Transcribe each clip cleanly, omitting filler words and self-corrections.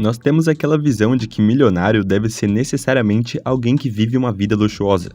Nós temos aquela visão de que milionário deve ser necessariamente alguém que vive uma vida luxuosa,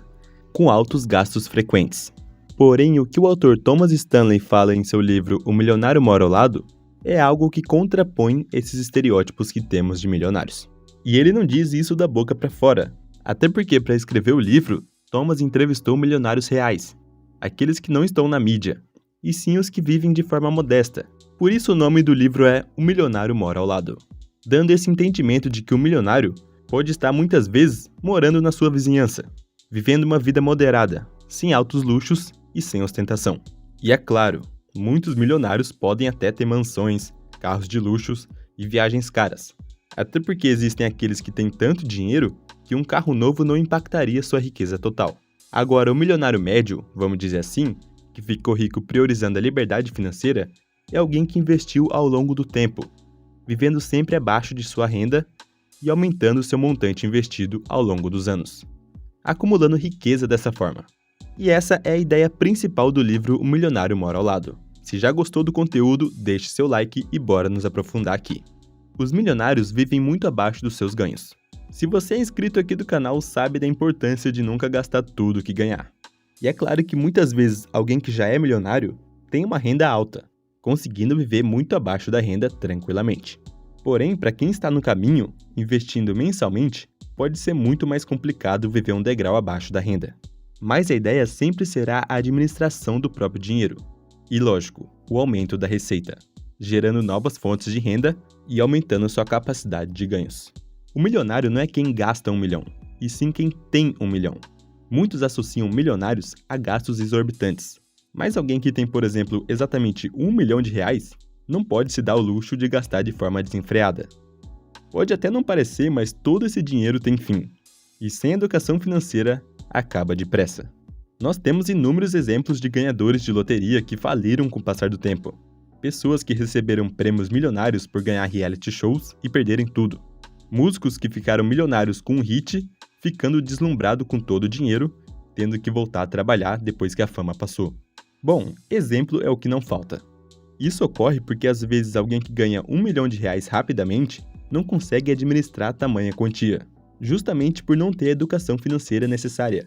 com altos gastos frequentes. Porém, o que o autor Thomas Stanley fala em seu livro O Milionário Mora ao Lado é algo que contrapõe esses estereótipos que temos de milionários. E ele não diz isso da boca para fora, até porque para escrever o livro, Thomas entrevistou milionários reais, aqueles que não estão na mídia, e sim os que vivem de forma modesta. Por isso o nome do livro é O Milionário Mora ao Lado, dando esse entendimento de que o milionário pode estar muitas vezes morando na sua vizinhança, vivendo uma vida moderada, sem altos luxos e sem ostentação. E é claro, muitos milionários podem até ter mansões, carros de luxos e viagens caras. Até porque existem aqueles que têm tanto dinheiro que um carro novo não impactaria sua riqueza total. Agora, o milionário médio, vamos dizer assim, que ficou rico priorizando a liberdade financeira, é alguém que investiu ao longo do tempo, vivendo sempre abaixo de sua renda e aumentando seu montante investido ao longo dos anos, acumulando riqueza dessa forma. E essa é a ideia principal do livro O Milionário Mora ao Lado. Se já gostou do conteúdo, deixe seu like e bora nos aprofundar aqui. Os milionários vivem muito abaixo dos seus ganhos. Se você é inscrito aqui do canal, sabe da importância de nunca gastar tudo que ganhar. E é claro que muitas vezes alguém que já é milionário tem uma renda alta, conseguindo viver muito abaixo da renda tranquilamente. Porém, para quem está no caminho, investindo mensalmente, pode ser muito mais complicado viver um degrau abaixo da renda. Mas a ideia sempre será a administração do próprio dinheiro. E lógico, o aumento da receita, gerando novas fontes de renda e aumentando sua capacidade de ganhos. O milionário não é quem gasta 1 milhão, e sim quem tem 1 milhão. Muitos associam milionários a gastos exorbitantes, mas alguém que tem, por exemplo, exatamente 1 milhão de reais, não pode se dar o luxo de gastar de forma desenfreada. Pode até não parecer, mas todo esse dinheiro tem fim, e sem educação financeira, acaba depressa. Nós temos inúmeros exemplos de ganhadores de loteria que faliram com o passar do tempo. Pessoas que receberam prêmios milionários por ganhar reality shows e perderem tudo. Músicos que ficaram milionários com um hit, ficando deslumbrado com todo o dinheiro, tendo que voltar a trabalhar depois que a fama passou. Bom, exemplo é o que não falta. Isso ocorre porque às vezes alguém que ganha 1 milhão de reais rapidamente não consegue administrar tamanha quantia, justamente por não ter a educação financeira necessária,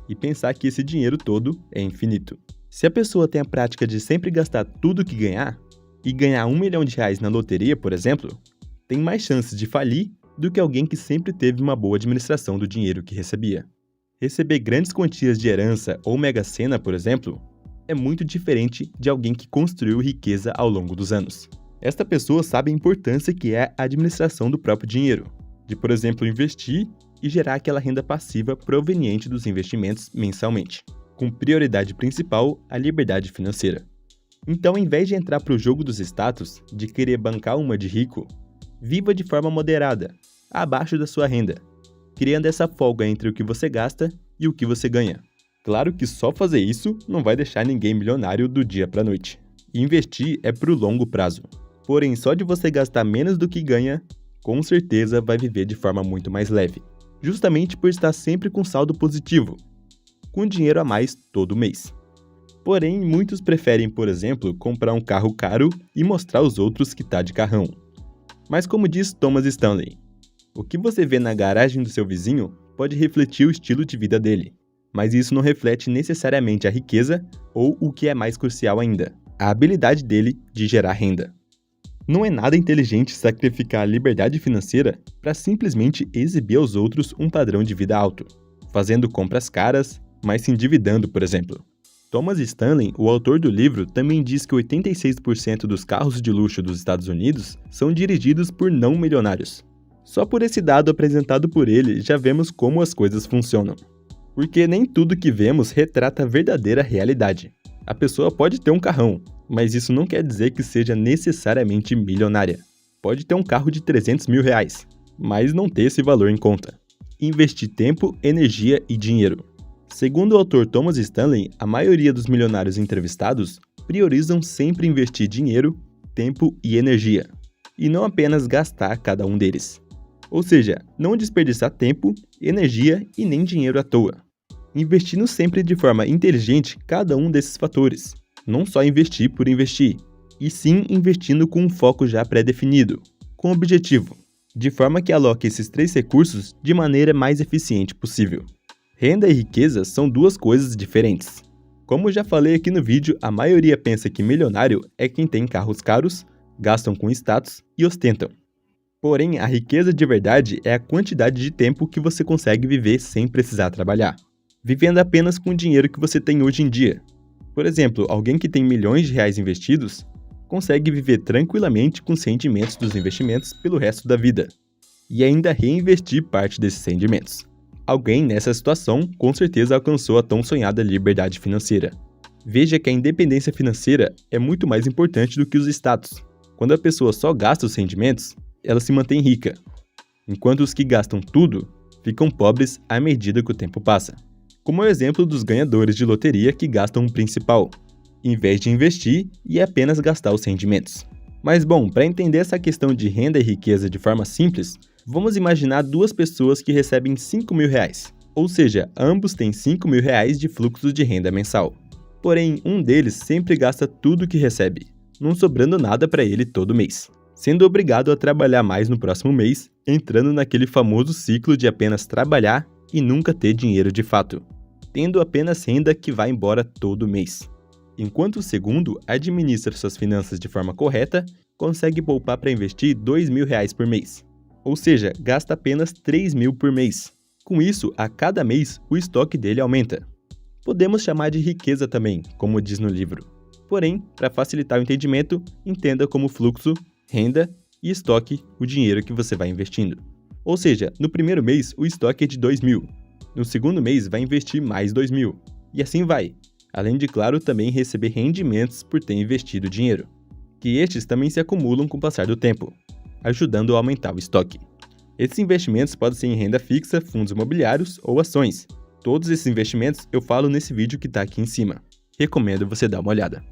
e pensar que esse dinheiro todo é infinito. Se a pessoa tem a prática de sempre gastar tudo que ganhar, e ganhar 1 milhão de reais na loteria, por exemplo, tem mais chances de falir do que alguém que sempre teve uma boa administração do dinheiro que recebia. Receber grandes quantias de herança ou mega-sena, por exemplo, é muito diferente de alguém que construiu riqueza ao longo dos anos. Esta pessoa sabe a importância que é a administração do próprio dinheiro, de, por exemplo, investir e gerar aquela renda passiva proveniente dos investimentos mensalmente, com prioridade principal a liberdade financeira. Então, ao invés de entrar para o jogo dos status, de querer bancar uma de rico, viva de forma moderada, abaixo da sua renda, criando essa folga entre o que você gasta e o que você ganha. Claro que só fazer isso não vai deixar ninguém milionário do dia para a noite. Investir é para o longo prazo. Porém, só de você gastar menos do que ganha, com certeza vai viver de forma muito mais leve, justamente por estar sempre com saldo positivo, com dinheiro a mais todo mês. Porém, muitos preferem, por exemplo, comprar um carro caro e mostrar aos outros que tá de carrão. Mas como diz Thomas Stanley, o que você vê na garagem do seu vizinho pode refletir o estilo de vida dele, mas isso não reflete necessariamente a riqueza ou, o que é mais crucial ainda, a habilidade dele de gerar renda. Não é nada inteligente sacrificar a liberdade financeira para simplesmente exibir aos outros um padrão de vida alto, fazendo compras caras, mas se endividando, por exemplo. Thomas Stanley, o autor do livro, também diz que 86% dos carros de luxo dos Estados Unidos são dirigidos por não milionários. Só por esse dado apresentado por ele, já vemos como as coisas funcionam. Porque nem tudo que vemos retrata a verdadeira realidade. A pessoa pode ter um carrão, mas isso não quer dizer que seja necessariamente milionária. Pode ter um carro de 300 mil reais, mas não ter esse valor em conta. Investir tempo, energia e dinheiro. Segundo o autor Thomas Stanley, a maioria dos milionários entrevistados priorizam sempre investir dinheiro, tempo e energia, e não apenas gastar cada um deles. Ou seja, não desperdiçar tempo, energia e nem dinheiro à toa. Investindo sempre de forma inteligente cada um desses fatores. Não só investir por investir, e sim investindo com um foco já pré-definido, com objetivo, de forma que aloque esses 3 recursos de maneira mais eficiente possível. Renda e riqueza são 2 coisas diferentes. Como já falei aqui no vídeo, a maioria pensa que milionário é quem tem carros caros, gastam com status e ostentam. Porém, a riqueza de verdade é a quantidade de tempo que você consegue viver sem precisar trabalhar, vivendo apenas com o dinheiro que você tem hoje em dia. Por exemplo, alguém que tem milhões de reais investidos consegue viver tranquilamente com os rendimentos dos investimentos pelo resto da vida, e ainda reinvestir parte desses rendimentos. Alguém nessa situação com certeza alcançou a tão sonhada liberdade financeira. Veja que a independência financeira é muito mais importante do que os status. Quando a pessoa só gasta os rendimentos, ela se mantém rica, enquanto os que gastam tudo ficam pobres à medida que o tempo passa. Como é o exemplo dos ganhadores de loteria que gastam o principal, em vez de investir e apenas gastar os rendimentos. Mas bom, para entender essa questão de renda e riqueza de forma simples, vamos imaginar 2 pessoas que recebem R$5.000, ou seja, ambos têm R$5.000 de fluxo de renda mensal. Porém, um deles sempre gasta tudo que recebe, não sobrando nada para ele todo mês, sendo obrigado a trabalhar mais no próximo mês, entrando naquele famoso ciclo de apenas trabalhar e nunca ter dinheiro de fato, tendo apenas renda que vai embora todo mês. Enquanto o segundo administra suas finanças de forma correta, consegue poupar para investir R$2.000 por mês, ou seja, gasta apenas R$3.000 por mês. Com isso, a cada mês, o estoque dele aumenta. Podemos chamar de riqueza também, como diz no livro. Porém, para facilitar o entendimento, entenda como fluxo, renda e estoque o dinheiro que você vai investindo. Ou seja, no primeiro mês, o estoque é de R$2.000. No segundo mês, vai investir mais R$2.000. E assim vai. Além de, claro, também receber rendimentos por ter investido dinheiro, que estes também se acumulam com o passar do tempo, ajudando a aumentar o estoque. Esses investimentos podem ser em renda fixa, fundos imobiliários ou ações. Todos esses investimentos eu falo nesse vídeo que está aqui em cima. Recomendo você dar uma olhada.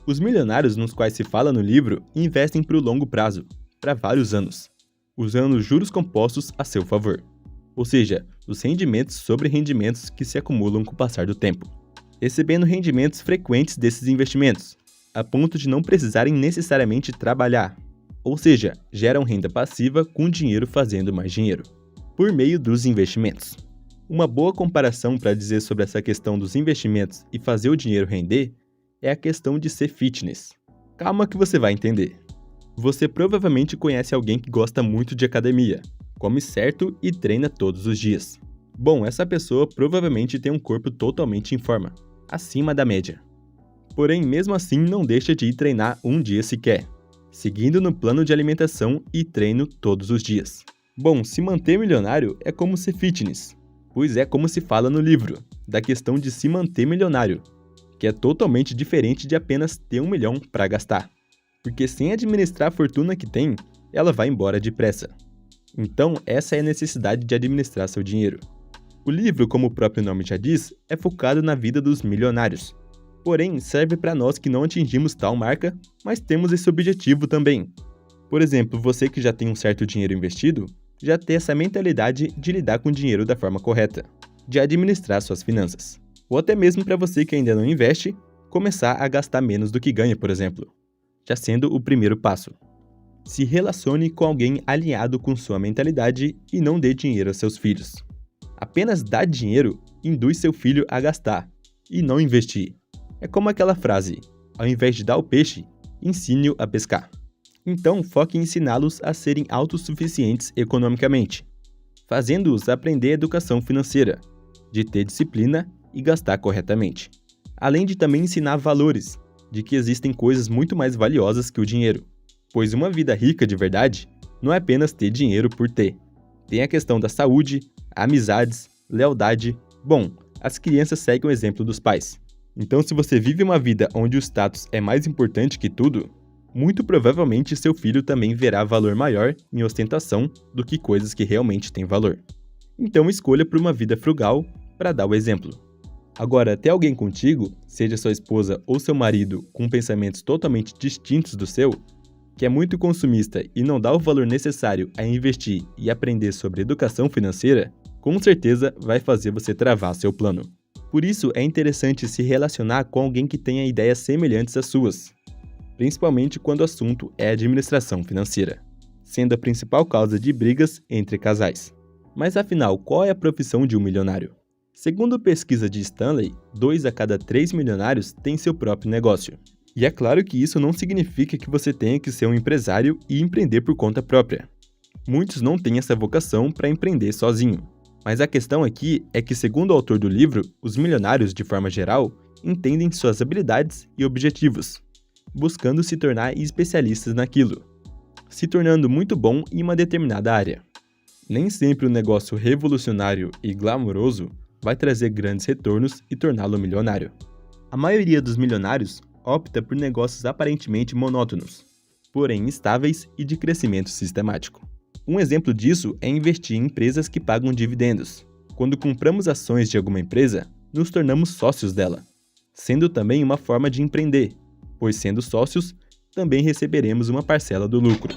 Os milionários nos quais se fala no livro investem para o longo prazo, para vários anos, usando juros compostos a seu favor, ou seja, os rendimentos sobre rendimentos que se acumulam com o passar do tempo, recebendo rendimentos frequentes desses investimentos, a ponto de não precisarem necessariamente trabalhar, ou seja, geram renda passiva com dinheiro fazendo mais dinheiro, por meio dos investimentos. Uma boa comparação para dizer sobre essa questão dos investimentos e fazer o dinheiro render é a questão de ser fitness. Calma que você vai entender. Você provavelmente conhece alguém que gosta muito de academia, come certo e treina todos os dias. Bom, essa pessoa provavelmente tem um corpo totalmente em forma, acima da média. Porém, mesmo assim, não deixa de ir treinar um dia sequer, seguindo no plano de alimentação e treino todos os dias. Bom, se manter milionário é como ser fitness, pois é como se fala no livro, da questão de se manter milionário, que é totalmente diferente de apenas ter R$1 milhão para gastar, porque sem administrar a fortuna que tem, ela vai embora depressa. Então, essa é a necessidade de administrar seu dinheiro. O livro, como o próprio nome já diz, é focado na vida dos milionários. Porém, serve para nós que não atingimos tal marca, mas temos esse objetivo também. Por exemplo, você que já tem um certo dinheiro investido, já tem essa mentalidade de lidar com o dinheiro da forma correta, de administrar suas finanças. Ou até mesmo para você que ainda não investe, começar a gastar menos do que ganha, por exemplo, já sendo o primeiro passo. Se relacione com alguém alinhado com sua mentalidade e não dê dinheiro a seus filhos. Apenas dar dinheiro induz seu filho a gastar e não investir. É como aquela frase, ao invés de dar o peixe, ensine-o a pescar. Então, foque em ensiná-los a serem autossuficientes economicamente, fazendo-os aprender educação financeira, de ter disciplina e gastar corretamente. Além de também ensinar valores, de que existem coisas muito mais valiosas que o dinheiro, pois uma vida rica de verdade não é apenas ter dinheiro por ter. Tem a questão da saúde, amizades, lealdade. Bom, as crianças seguem o exemplo dos pais. Então, se você vive uma vida onde o status é mais importante que tudo, muito provavelmente seu filho também verá valor maior em ostentação do que coisas que realmente têm valor. Então, escolha por uma vida frugal para dar o exemplo. Agora, ter alguém contigo, seja sua esposa ou seu marido, com pensamentos totalmente distintos do seu, que é muito consumista e não dá o valor necessário a investir e aprender sobre educação financeira, com certeza vai fazer você travar seu plano. Por isso, é interessante se relacionar com alguém que tenha ideias semelhantes às suas, principalmente quando o assunto é administração financeira. sendo a principal causa de brigas entre casais. Mas afinal, qual é a profissão de um milionário? Segundo pesquisa de Stanley, 2 a cada 3 milionários têm seu próprio negócio. E é claro que isso não significa que você tenha que ser um empresário e empreender por conta própria. Muitos não têm essa vocação para empreender sozinho. Mas a questão aqui é que, segundo o autor do livro, os milionários, de forma geral, entendem suas habilidades e objetivos, buscando se tornar especialistas naquilo, se tornando muito bom em uma determinada área. Nem sempre um negócio revolucionário e glamouroso vai trazer grandes retornos e torná-lo milionário. A maioria dos milionários opta por negócios aparentemente monótonos, porém estáveis e de crescimento sistemático. Um exemplo disso é investir em empresas que pagam dividendos. Quando compramos ações de alguma empresa, nos tornamos sócios dela, sendo também uma forma de empreender, pois sendo sócios, também receberemos uma parcela do lucro.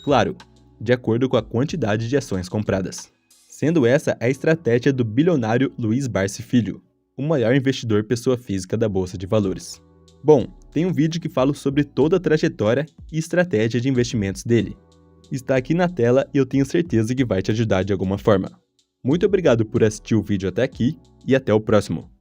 Claro, de acordo com a quantidade de ações compradas. Sendo essa a estratégia do bilionário Luiz Barsi Filho, o maior investidor pessoa física da Bolsa de Valores. Bom, tem um vídeo que fala sobre toda a trajetória e estratégia de investimentos dele. Está aqui na tela e eu tenho certeza que vai te ajudar de alguma forma. Muito obrigado por assistir o vídeo até aqui e até o próximo.